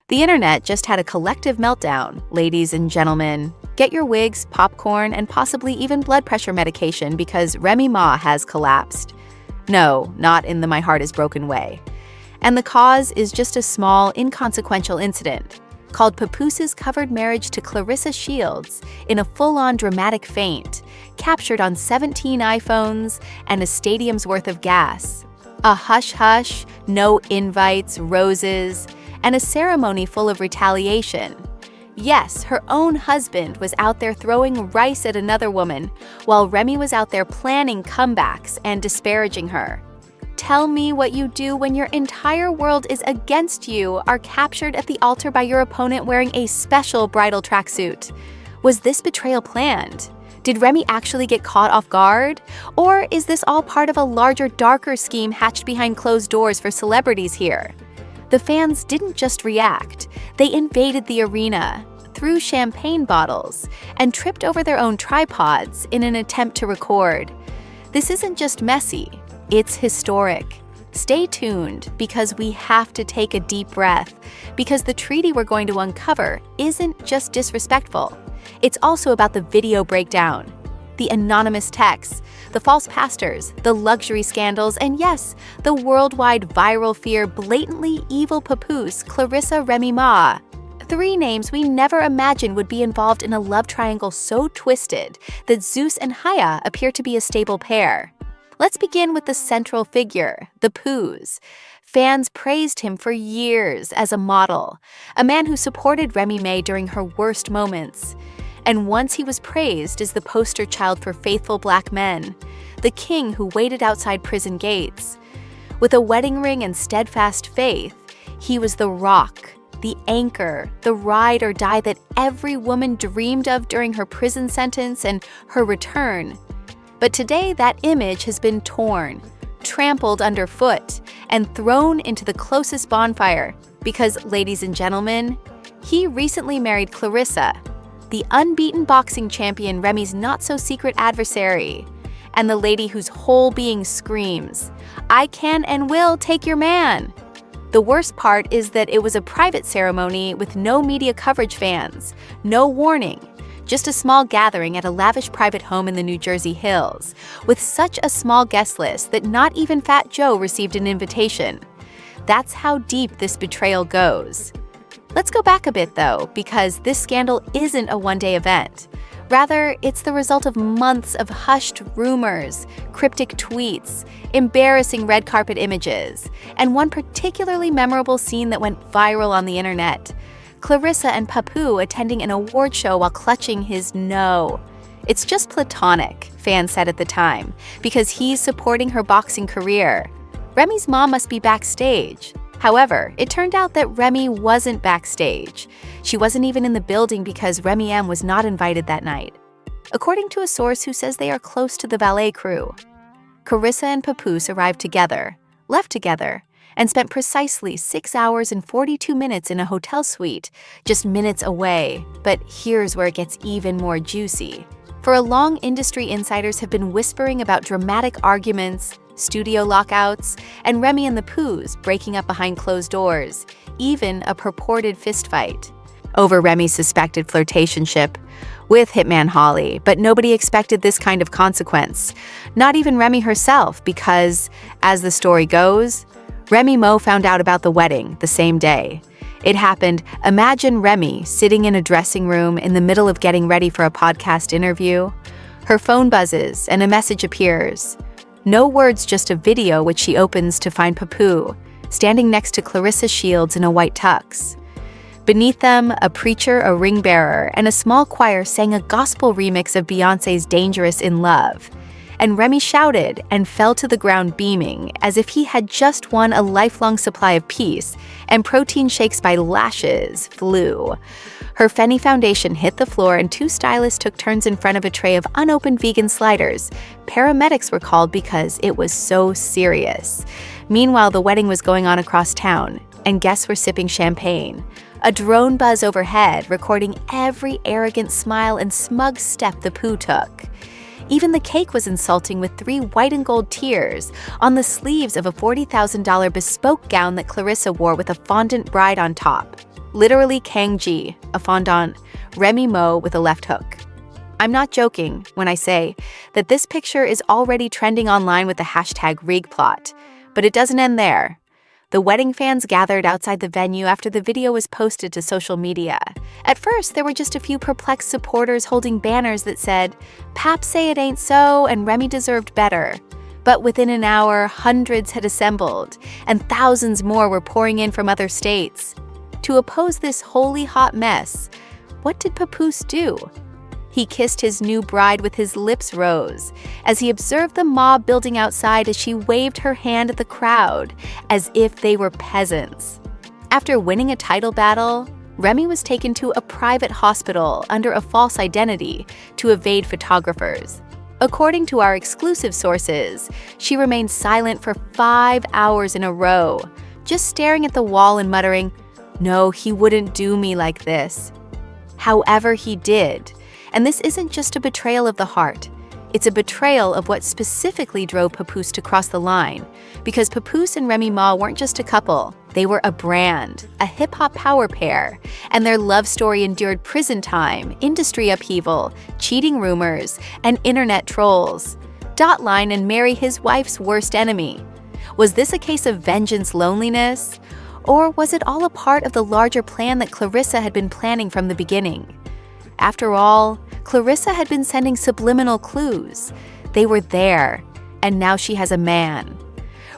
The internet just had a collective meltdown. Ladies and gentlemen, get your wigs, popcorn, and possibly even blood pressure medication because Remy Ma has collapsed. No, not in the my heart is broken way. And the cause is just a small, inconsequential incident called Papoose's covered marriage to Claressa Shields in a full-on dramatic feint, captured on 17 iPhones and a stadium's worth of gas. A hush-hush, no invites, roses, and a ceremony full of retaliation. Yes, her own husband was out there throwing rice at another woman, while Remy was out there planning comebacks and disparaging her. Tell me what you do when your entire world is against you are captured at the altar by your opponent wearing a special bridal tracksuit. Was this betrayal planned? Did Remy actually get caught off guard? Or is this all part of a larger, darker scheme hatched behind closed doors for celebrities here? The fans didn't just react. They invaded the arena, threw champagne bottles, and tripped over their own tripods in an attempt to record. This isn't just messy, it's historic. Stay tuned, because we have to take a deep breath, because the treaty we're going to uncover isn't just disrespectful. It's also about the video breakdown, the anonymous texts, the false pastors, the luxury scandals, and yes, the worldwide viral fear blatantly evil Papoose, Claressa Remy Ma. 3 names we never imagined would be involved in a love triangle so twisted that Zeus and Haya appear to be a stable pair. Let's begin with the central figure, the Papoose. Fans praised him for years as a model, a man who supported Remy Ma during her worst moments. And once he was praised as the poster child for faithful black men, the king who waited outside prison gates. With a wedding ring and steadfast faith, he was the rock, the anchor, the ride or die that every woman dreamed of during her prison sentence and her return. But today that image has been torn, trampled underfoot, and thrown into the closest bonfire because, ladies and gentlemen, he recently married Claressa, the unbeaten boxing champion Remy's not-so-secret adversary, and the lady whose whole being screams, "I can and will take your man." The worst part is that it was a private ceremony with no media coverage, fans, no warning, just a small gathering at a lavish private home in the New Jersey hills, with such a small guest list that not even Fat Joe received an invitation. That's how deep this betrayal goes. Let's go back a bit, though, because this scandal isn't a one-day event. Rather, it's the result of months of hushed rumors, cryptic tweets, embarrassing red carpet images, and one particularly memorable scene that went viral on the internet. Claressa and Papoose attending an award show while clutching his no. It's just platonic, fans said at the time, because he's supporting her boxing career. Remy's mom must be backstage. However, it turned out that Remy wasn't backstage. She wasn't even in the building because Remy M was not invited that night, according to a source who says they are close to the ballet crew. Claressa and Papoose arrived together, left together, and spent precisely 6 hours and 42 minutes in a hotel suite, just minutes away. But here's where it gets even more juicy. For a long, industry insiders have been whispering about dramatic arguments, studio lockouts, and Remy and the Papoose breaking up behind closed doors, even a purported fistfight over Remy's suspected flirtationship with hitman Holly. But nobody expected this kind of consequence, not even Remy herself, because, as the story goes, Remy Ma found out about the wedding the same day. It happened, imagine Remy sitting in a dressing room in the middle of getting ready for a podcast interview. Her phone buzzes and a message appears. No words, just a video which she opens to find Papoose standing next to Claressa Shields in a white tux. Beneath them, a preacher, a ring bearer, and a small choir sang a gospel remix of Beyoncé's Dangerous in Love. And Remy shouted and fell to the ground beaming, as if he had just won a lifelong supply of peace, and protein shakes by Lashes flew. Her Fenty foundation hit the floor and 2 stylists took turns in front of a tray of unopened vegan sliders. Paramedics were called because it was so serious. Meanwhile, the wedding was going on across town, and guests were sipping champagne. A drone buzz overhead, recording every arrogant smile and smug step the Papoose took. Even the cake was insulting, with 3 white and gold tears on the sleeves of a $40,000 bespoke gown that Claressa wore with a fondant bride on top. Literally Kang-ji, a fondant, Remy Ma with a left hook. I'm not joking when I say that this picture is already trending online with the hashtag #RigPlot, but it doesn't end there. The wedding fans gathered outside the venue after the video was posted to social media. At first, there were just a few perplexed supporters holding banners that said, "Pap say it ain't so, and Remy deserved better." But within an hour, hundreds had assembled, and thousands more were pouring in from other states. To oppose this wholly hot mess, what did Papoose do? He kissed his new bride with his lips rose as he observed the mob building outside as she waved her hand at the crowd as if they were peasants. After winning a title battle, Remy was taken to a private hospital under a false identity to evade photographers. According to our exclusive sources, she remained silent for 5 hours in a row, just staring at the wall and muttering, "No, he wouldn't do me like this." However, he did. And this isn't just a betrayal of the heart. It's a betrayal of what specifically drove Papoose to cross the line. Because Papoose and Remy Ma weren't just a couple. They were a brand, a hip-hop power pair. And their love story endured prison time, industry upheaval, cheating rumors, and internet trolls. Dotline and marry his wife's worst enemy. Was this a case of vengeance loneliness? Or was it all a part of the larger plan that Claressa had been planning from the beginning? After all, Claressa had been sending subliminal clues. They were there, and now she has a man.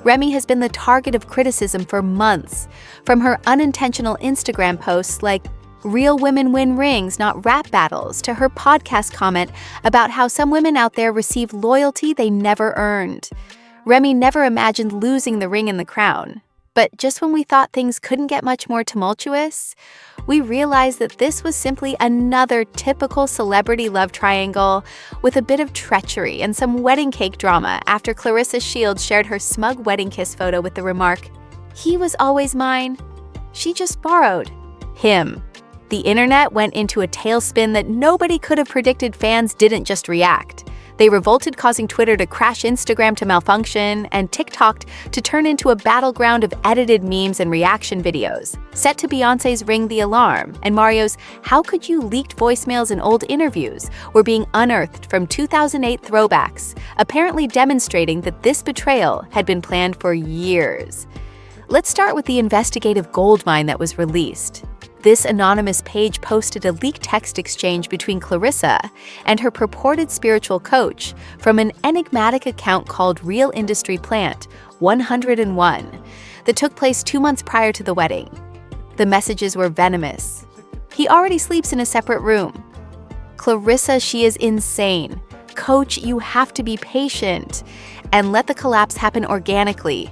Remy has been the target of criticism for months, from her unintentional Instagram posts like, "Real women win rings, not rap battles," to her podcast comment about how some women out there receive loyalty they never earned. Remy never imagined losing the ring and the crown. But just when we thought things couldn't get much more tumultuous, we realized that this was simply another typical celebrity love triangle with a bit of treachery and some wedding cake drama after Claressa Shields shared her smug wedding kiss photo with the remark, "He was always mine. She just borrowed him." The internet went into a tailspin that nobody could have predicted. Fans didn't just react. They revolted, causing Twitter to crash, Instagram to malfunction, and TikTok to turn into a battleground of edited memes and reaction videos, set to Beyoncé's Ring the Alarm and Mario's "How could you?" leaked voicemails and old interviews were being unearthed from 2008 throwbacks, apparently demonstrating that this betrayal had been planned for years. Let's start with the investigative goldmine that was released. This anonymous page posted a leaked text exchange between Claressa and her purported spiritual coach from an enigmatic account called Real Industry Plant 101 that took place 2 months prior to the wedding. The messages were venomous. "He already sleeps in a separate room." "Claressa, she is insane." "Coach, you have to be patient and let the collapse happen organically."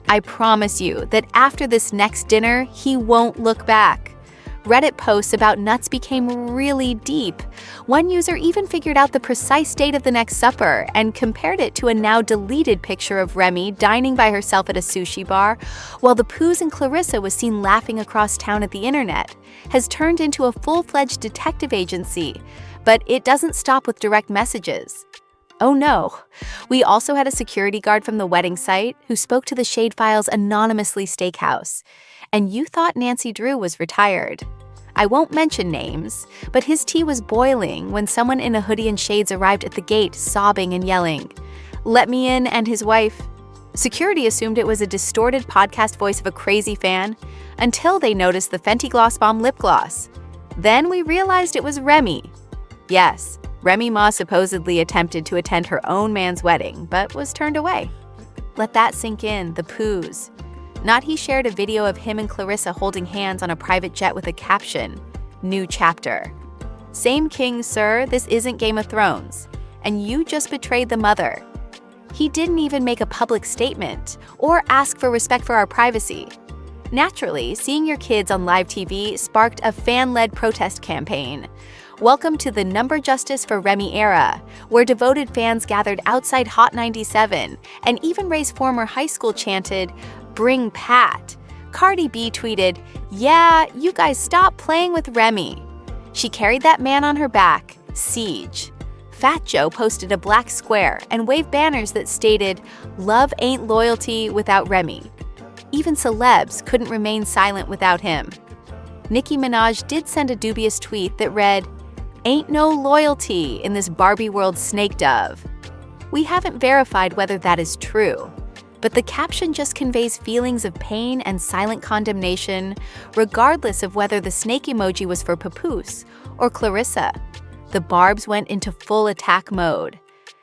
"I promise you that after this next dinner, he won't look back." Reddit posts about nuts became really deep. One user even figured out the precise date of the next supper and compared it to a now deleted picture of Remy dining by herself at a sushi bar, while the Papoose and Claressa was seen laughing across town at the internet, has turned into a full-fledged detective agency. But it doesn't stop with direct messages. Oh no, we also had a security guard from the wedding site who spoke to the Shade Files anonymously steakhouse. And you thought Nancy Drew was retired. I won't mention names, but his tea was boiling when someone in a hoodie and shades arrived at the gate sobbing and yelling, "Let me in," and his wife. Security assumed it was a distorted podcast voice of a crazy fan until they noticed the Fenty Gloss Bomb lip gloss. Then we realized it was Remy. Yes, Remy Ma supposedly attempted to attend her own man's wedding, but was turned away. Let that sink in, the Papoose. Not he shared a video of him and Claressa holding hands on a private jet with a caption, "New chapter." Same king, sir, this isn't Game of Thrones. And you just betrayed the mother. He didn't even make a public statement or ask for respect for our privacy. Naturally, seeing your kids on live TV sparked a fan-led protest campaign. Welcome to the Number Justice for Remy era, where devoted fans gathered outside Hot 97 and even Ray's former high school chanted, "Bring Pat." Cardi B tweeted, "Yeah, you guys stop playing with Remy." She carried that man on her back, siege. Fat Joe posted a black square and waved banners that stated, "Love ain't loyalty without Remy." Even celebs couldn't remain silent without him. Nicki Minaj did send a dubious tweet that read, "Ain't no loyalty in this Barbie world snake dove." We haven't verified whether that is true, but the caption just conveys feelings of pain and silent condemnation, regardless of whether the snake emoji was for Papoose or Claressa. The Barbs went into full attack mode.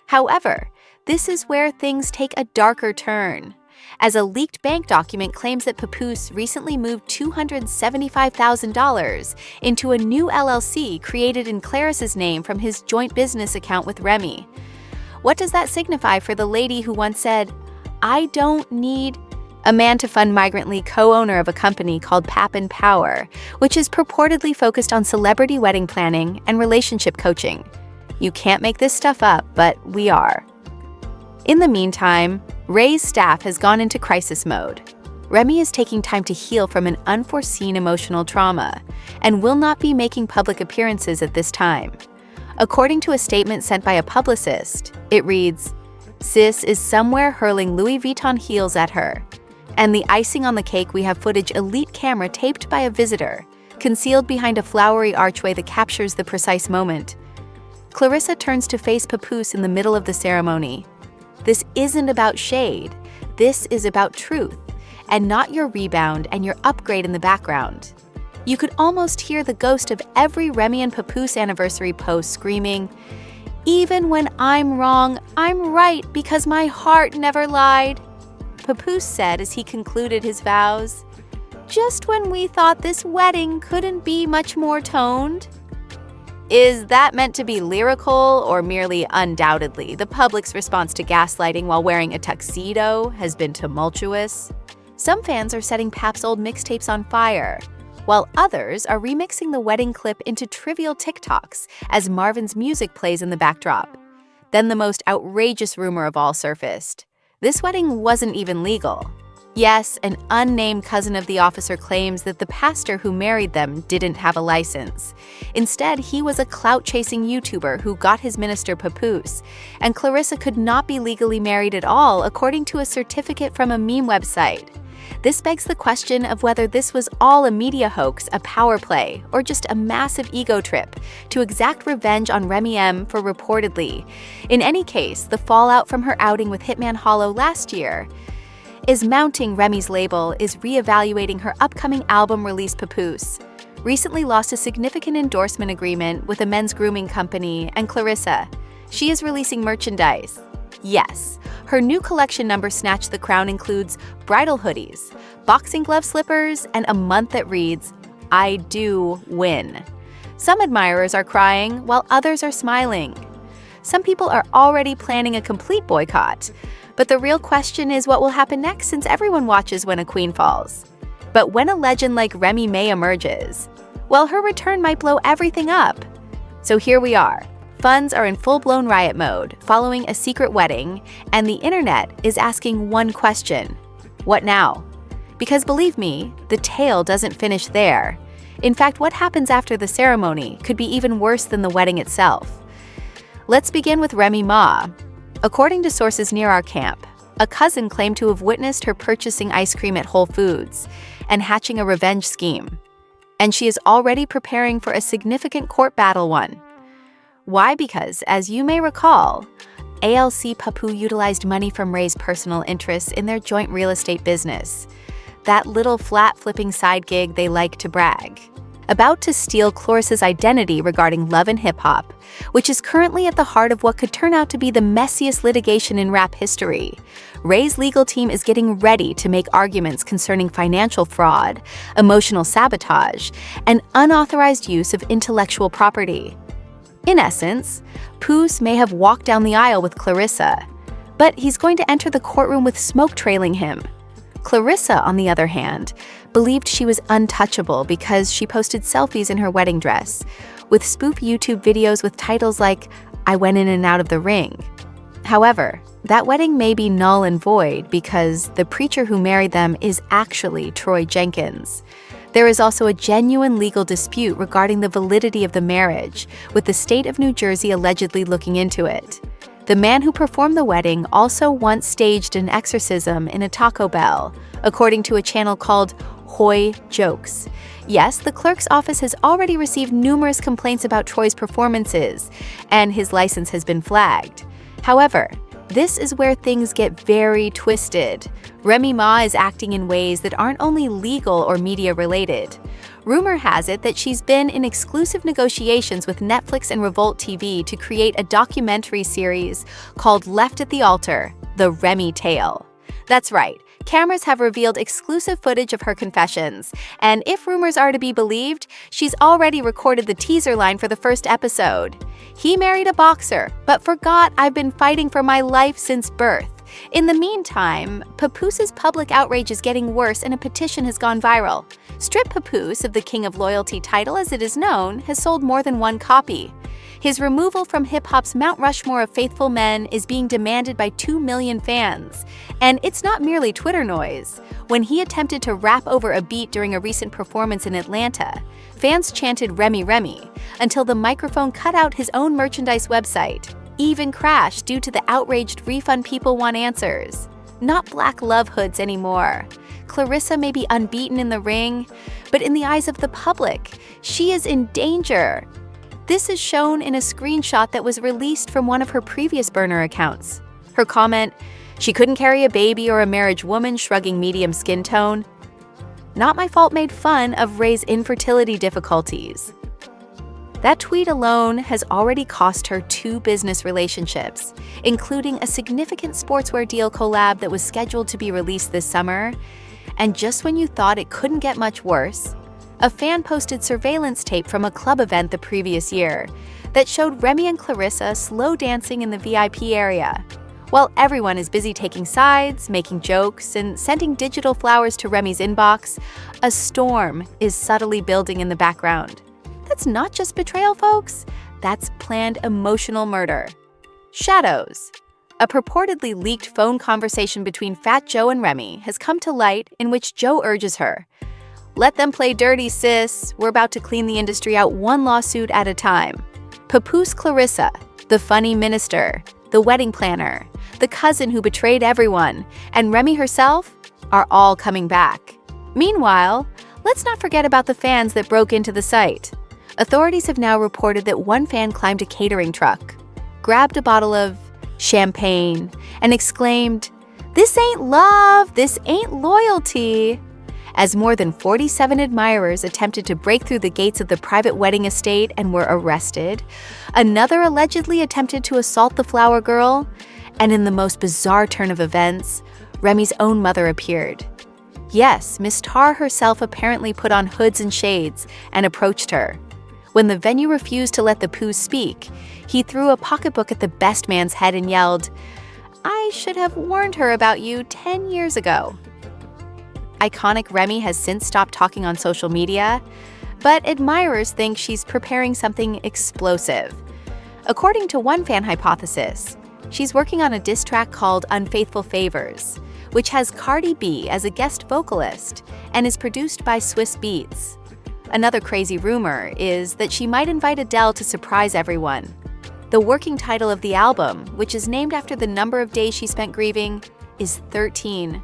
However, this is where things take a darker turn, as a leaked bank document claims that Papoose recently moved $275,000 into a new LLC created in Claressa's name from his joint business account with Remy. What does that signify for the lady who once said, "I don't need a man to fund migrantly co-owner of a company called Pap and Power, which is purportedly focused on celebrity wedding planning and relationship coaching. You can't make this stuff up, but we are." In the meantime, Ray's staff has gone into crisis mode. Remy is taking time to heal from an unforeseen emotional trauma and will not be making public appearances at this time. According to a statement sent by a publicist, it reads, "Sis is somewhere hurling Louis Vuitton heels at her. And the icing on the cake, we have footage elite camera taped by a visitor, concealed behind a flowery archway that captures the precise moment. Claressa turns to face Papoose in the middle of the ceremony. This isn't about shade. This is about truth, and not your rebound and your upgrade in the background." You could almost hear the ghost of every Remy and Papoose anniversary post screaming, "Even when I'm wrong, I'm right because my heart never lied," Papoose said as he concluded his vows. "Just when we thought this wedding couldn't be much more toned." Is that meant to be lyrical or merely undoubtedly the public's response to gaslighting while wearing a tuxedo has been tumultuous? Some fans are setting Pap's old mixtapes on fire, while others are remixing the wedding clip into trivial TikToks as Marvin's music plays in the backdrop. Then the most outrageous rumor of all surfaced. This wedding wasn't even legal. Yes, an unnamed cousin of the officer claims that the pastor who married them didn't have a license. Instead, he was a clout-chasing YouTuber who got his minister Papoose, and Claressa could not be legally married at all according to a certificate from a meme website. This begs the question of whether this was all a media hoax, a power play, or just a massive ego trip to exact revenge on Remy M for reportedly. In any case, the fallout from her outing with Hitman Hollow last year is mounting. Remy's label is reevaluating her upcoming album release. Papoose recently lost a significant endorsement agreement with a men's grooming company, and Claressa, she is releasing merchandise. Yes, her new collection number Snatch the Crown includes bridal hoodies, boxing glove slippers, and a month that reads, "I do win." Some admirers are crying, while others are smiling. Some people are already planning a complete boycott. But the real question is what will happen next, since everyone watches when a queen falls. But when a legend like Remy Ma emerges, well, her return might blow everything up. So here we are. Funds are in full-blown riot mode following a secret wedding, and the internet is asking one question: what now? Because believe me, the tale doesn't finish there. In fact, what happens after the ceremony could be even worse than the wedding itself. Let's begin with Remy Ma. According to sources near our camp, a cousin claimed to have witnessed her purchasing ice cream at Whole Foods and hatching a revenge scheme. And she is already preparing for a significant court battle one. Why? Because, as you may recall, ALC Papoose utilized money from Ray's personal interests in their joint real estate business, that little flat-flipping side gig they like to brag about, to steal Claressa's identity regarding love and hip-hop, which is currently at the heart of what could turn out to be the messiest litigation in rap history. Ray's legal team is getting ready to make arguments concerning financial fraud, emotional sabotage, and unauthorized use of intellectual property. In essence, Papoose may have walked down the aisle with Claressa, but he's going to enter the courtroom with smoke trailing him. Claressa, on the other hand, believed she was untouchable because she posted selfies in her wedding dress, with spoof YouTube videos with titles like, "I went in and out of the ring." However, that wedding may be null and void because the preacher who married them is actually Troy Jenkins. There is also a genuine legal dispute regarding the validity of the marriage, with the state of New Jersey allegedly looking into it. The man who performed the wedding also once staged an exorcism in a Taco Bell, according to a channel called coy jokes. Yes, the clerk's office has already received numerous complaints about Troy's performances, and his license has been flagged. However, this is where things get very twisted. Remy Ma is acting in ways that aren't only legal or media-related. Rumor has it that she's been in exclusive negotiations with Netflix and Revolt TV to create a documentary series called Left at the Altar: The Remy Tale. That's right, cameras have revealed exclusive footage of her confessions, and if rumors are to be believed, she's already recorded the teaser line for the first episode. He married a boxer, but forgot I've been fighting for my life since birth. In the meantime, Papoose's public outrage is getting worse and a petition has gone viral. Strip Papoose of the King of Loyalty title, as it is known, has sold more than one copy. His removal from hip-hop's Mount Rushmore of faithful men is being demanded by 2 million fans. And it's not merely Twitter noise. When he attempted to rap over a beat during a recent performance in Atlanta, fans chanted "Remy, Remy" until the microphone cut out his own merchandise website, even crashed due to the outraged refund people want answers. Not black love hoods anymore. Claressa may be unbeaten in the ring, but in the eyes of the public, she is in danger. This is shown in a screenshot that was released from one of her previous burner accounts. Her comment, "She couldn't carry a baby or a marriage woman shrugging medium skin tone." Not My Fault made fun of Ray's infertility difficulties. That tweet alone has already cost her 2 business relationships, including a significant sportswear deal collab that was scheduled to be released this summer. And just when you thought it couldn't get much worse, a fan posted surveillance tape from a club event the previous year that showed Remy and Claressa slow dancing in the VIP area. While everyone is busy taking sides, making jokes, and sending digital flowers to Remy's inbox, a storm is subtly building in the background. That's not just betrayal, folks. That's planned emotional murder. Shadows. A purportedly leaked phone conversation between Fat Joe and Remy has come to light in which Joe urges her, "Let them play dirty, sis. We're about to clean the industry out one lawsuit at a time." Papoose Claressa, the funny minister, the wedding planner, the cousin who betrayed everyone, and Remy herself are all coming back. Meanwhile, let's not forget about the fans that broke into the site. Authorities have now reported that one fan climbed a catering truck, grabbed a bottle of champagne, and exclaimed, "This ain't love, this ain't loyalty." As more than 47 admirers attempted to break through the gates of the private wedding estate and were arrested, another allegedly attempted to assault the flower girl, and in the most bizarre turn of events, Remy's own mother appeared. Yes, Miss Tar herself apparently put on hoods and shades and approached her. When the venue refused to let the Papoose speak, he threw a pocketbook at the best man's head and yelled, "I should have warned her about you 10 years ago." Iconic Remy has since stopped talking on social media, but admirers think she's preparing something explosive. According to one fan hypothesis, she's working on a diss track called Unfaithful Favors, which has Cardi B as a guest vocalist and is produced by Swiss Beats. Another crazy rumor is that she might invite Adele to surprise everyone. The working title of the album, which is named after the number of days she spent grieving, is 13.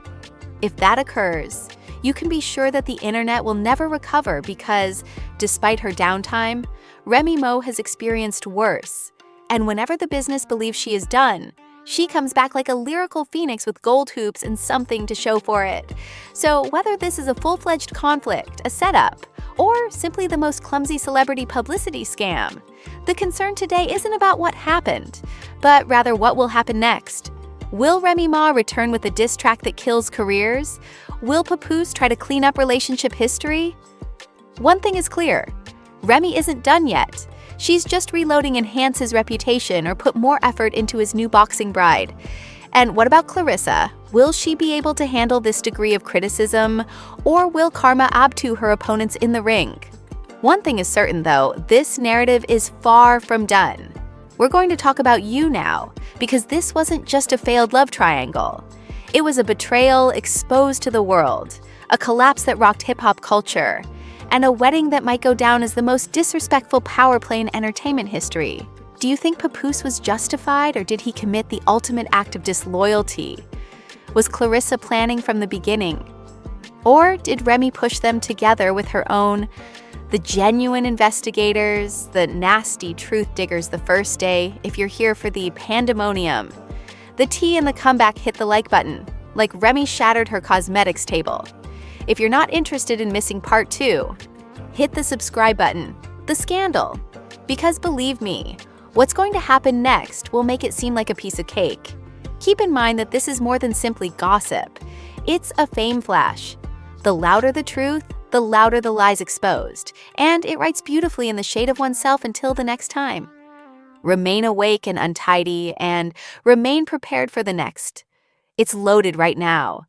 If that occurs, you can be sure that the internet will never recover because, despite her downtime, Remy Ma has experienced worse. And whenever the business believes she is done, she comes back like a lyrical phoenix with gold hoops and something to show for it. So whether this is a full-fledged conflict, a setup, or simply the most clumsy celebrity publicity scam, the concern today isn't about what happened, but rather what will happen next. Will Remy Ma return with a diss track that kills careers? Will Papoose try to clean up relationship history? One thing is clear, Remy isn't done yet. She's just reloading enhance his reputation or put more effort into his new boxing bride. And what about Claressa? Will she be able to handle this degree of criticism, or will karma abtu her opponents in the ring? One thing is certain though, this narrative is far from done. We're going to talk about you now, because this wasn't just a failed love triangle. It was a betrayal exposed to the world, a collapse that rocked hip-hop culture, and a wedding that might go down as the most disrespectful power play in entertainment history. Do you think Papoose was justified, or did he commit the ultimate act of disloyalty? Was Claressa planning from the beginning? Or did Remy push them together with her own? The genuine investigators, the nasty truth diggers the first day, if you're here for the pandemonium. The tea and the comeback hit the like button, like Remy shattered her cosmetics table. If you're not interested in missing part 2, hit the subscribe button, the scandal. Because believe me, what's going to happen next will make it seem like a piece of cake. Keep in mind that this is more than simply gossip. It's a fame flash. The louder the truth, the louder the lies exposed, and it writes beautifully in the shade of oneself until the next time. Remain awake and untidy, and remain prepared for the next. It's loaded right now.